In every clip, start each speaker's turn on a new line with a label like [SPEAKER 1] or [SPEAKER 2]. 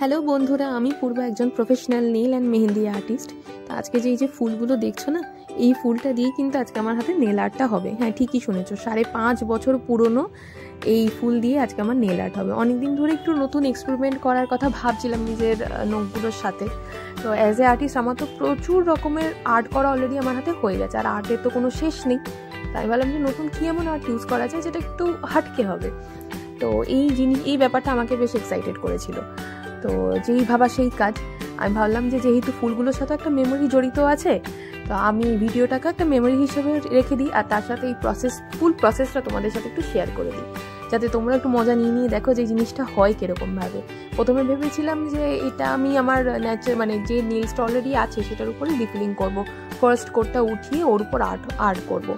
[SPEAKER 1] Hello বন্ধুরা, আমি পূর্ব একজন professional nail and mehndi artist. তো আজকে যে ফুলগুলো দেখছো না, এই ফুলটা দিয়ে কিন্তু আজকে আমার হাতে নেল আর্টটা হবে। হ্যাঁ, ঠিকই শুনেছো, 5.5 বছর পুরনো এই ফুল দিয়ে আজকে আমার নেল আর্ট হবে। অনেকদিন ধরে একটু নতুন এক্সপেরিমেন্ট করার কথা ভাবছিলাম নিজের নখগুলোর সাথে। তো অ্যাজ এ আর্টিস্ট আমার তো প্রচুর রকমের আর্ট করা অলরেডি আমার হাতে হয়ে গেছে, আর আর্টের তো কোনো শেষ নেই। তাই ভাবলাম যে নতুন কী এমন আর্ট ইউজ করা যায় যেটা একটু হাটকে হবে। তো এই ব্যাপারটা আমাকে বেশ এক্সাইটেড করেছিল। তো যেই ভাবা সেই কাজ। আমি ভাবলাম যে যেহেতু ফুলগুলোর সাথে একটা মেমোরি জড়িত আছে, তো আমি ভিডিওটাকে একটা মেমোরি হিসেবে রেখে দিই, আর তার সাথে এই ফুল প্রসেসটা তোমাদের সাথে একটু শেয়ার করে দিই, যাতে তোমরা একটু মজা নিয়ে দেখো যে জিনিসটা হয় কীরকমভাবে। প্রথমে ভেবেছিলাম যে এটা আমি আমার যে নেলসটা অলরেডি আছে সেটার উপরে রিফিলিং করব, ফার্স্ট কোটটা উঠিয়ে ওর উপর আর্ট করব।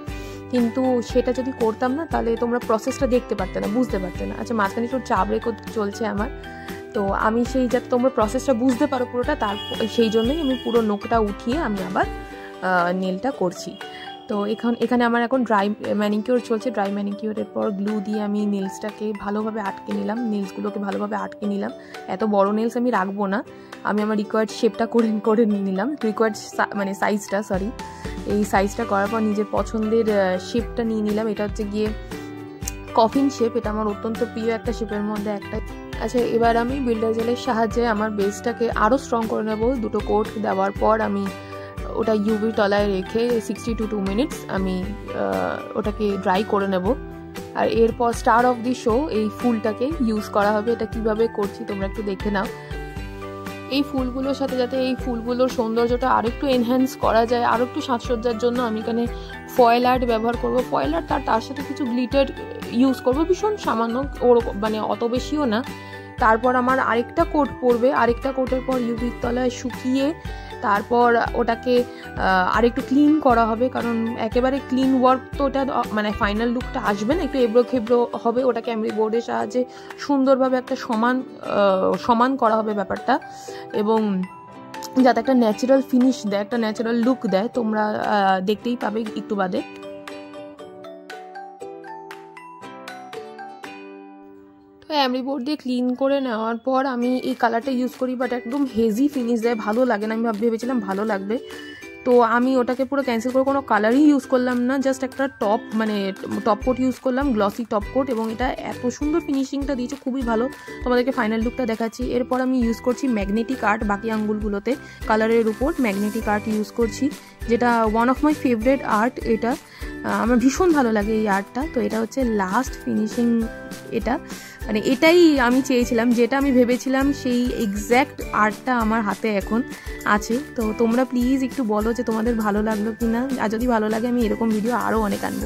[SPEAKER 1] কিন্তু সেটা যদি করতাম না তাহলে তোমরা প্রসেসটা দেখতে পারতে না, বুঝতে পারতে না। আচ্ছা, মাঝখানে একটু চাপ রেকর্ড চলছে আমার, তো আমি যাতে তোমরা প্রসেসটা বুঝতে পারো পুরোটা, সেই জন্যই আমি পুরো নখটা উঠিয়ে আমি আবার নেলটা করছি। তো এখানে আমার এখন ড্রাই ম্যানিকিওর চলছে। ড্রাই ম্যানিকিওরের পর গ্লু দিয়ে আমি নেলসটাকে ভালোভাবে আটকে নিলাম, নেলসগুলোকে ভালোভাবে আটকে নিলাম। এত বড় নেলস আমি রাখবো না, আমি আমার রিকোয়ার্ড শেপটা করে নিলাম, রিকোয়ার্ড সাইজটা, এই সাইজটা করার পর নিজের পছন্দের শেপটা নিয়ে নিলাম। এটা হচ্ছে গিয়ে কফিন শেপ, এটা আমার অত্যন্ত প্রিয় একটা শেপের মধ্যে একটা। আচ্ছা, এবার আমি বিল্ডার জেলের সাহায্যে আমার বেসটাকে আরও স্ট্রং করে নেব। 2টো কোট দেওয়ার পর আমি ওটা ইউভি তলায় রেখে 60 to 2 মিনিটস আমি ওটাকে ড্রাই করে নেব। আর এরপর স্টার অফ দি শো এই ফুলটাকে ইউজ করা হবে। এটা কিভাবে করছি তোমরা একটু দেখে নাও। এই ফুলগুলোর সাথে যাতে এই ফুলগুলোর সৌন্দর্যটা আরও একটু এনহ্যান্স করা যায়, আরও একটু সাজসজ্জার জন্য আমি এখানে ফয়েল আর্ট ব্যবহার করব। ফয়েল আর্ট তার সাথে কিছু গ্লিটার ইউজ করব, ভীষণ সামান্য, অত বেশিও না। তারপর আমার আরেকটা কোট পড়বে, আরেকটা কোটের পর ইউভির তলায় শুকিয়ে তারপর ওটাকে আরেকটু ক্লিন করা হবে, কারণ একেবারে ক্লিন ওয়ার্ক তো ওটা ফাইনাল লুকটা আসবে না, একটু এবড়ো খেবড়ো হবে। ওটাকে এমনি বোর্ডের সাহায্যে সুন্দরভাবে একটা সমান করা হবে ব্যাপারটা, এবং যাতে একটা ন্যাচারাল ফিনিশ দেয়, একটা ন্যাচারাল লুক দেয়। তোমরা দেখতেই পাবে একটু বাদে। এমরি বোর্ড দিয়ে ক্লিন করে নেওয়ার পর আমি এই কালারটা ইউজ করি, বাট একদম হেজি ফিনিশ দেয়, ভালো লাগে না। আমি ভেবেছিলাম ভালো লাগবে, তো আমি ওটাকে পুরো ক্যান্সেল করে কোনো কালারই ইউজ করলাম না, জাস্ট একটা টপ কোট ইউজ করলাম, গ্লসি টপ কোট, এবং এটা এত সুন্দর ফিনিশিংটা দিয়েছে, খুবই ভালো। তোমাদেরকে ফাইনাল লুকটা দেখাচ্ছি। এরপর আমি ইউজ করছি ম্যাগনেটিক আর্ট, বাকি আঙ্গুলগুলোতে কালারের উপর ম্যাগনেটিক আর্ট ইউজ করছি, যেটা one of my favourite art. এটা আমার ভীষণ ভালো লাগে এই আর্টটা। তো এটা হচ্ছে লাস্ট ফিনিশিং। এটা এটাই আমি চেয়েছিলাম, যেটা আমি ভেবেছিলাম সেই এক্স্যাক্ট আর্টটা আমার হাতে এখন আছে। তো তোমরা প্লিজ একটু বলো যে তোমাদের ভালো লাগলো কি না, আর যদি ভালো লাগে আমি এরকম ভিডিও আরও অনেক আনবো।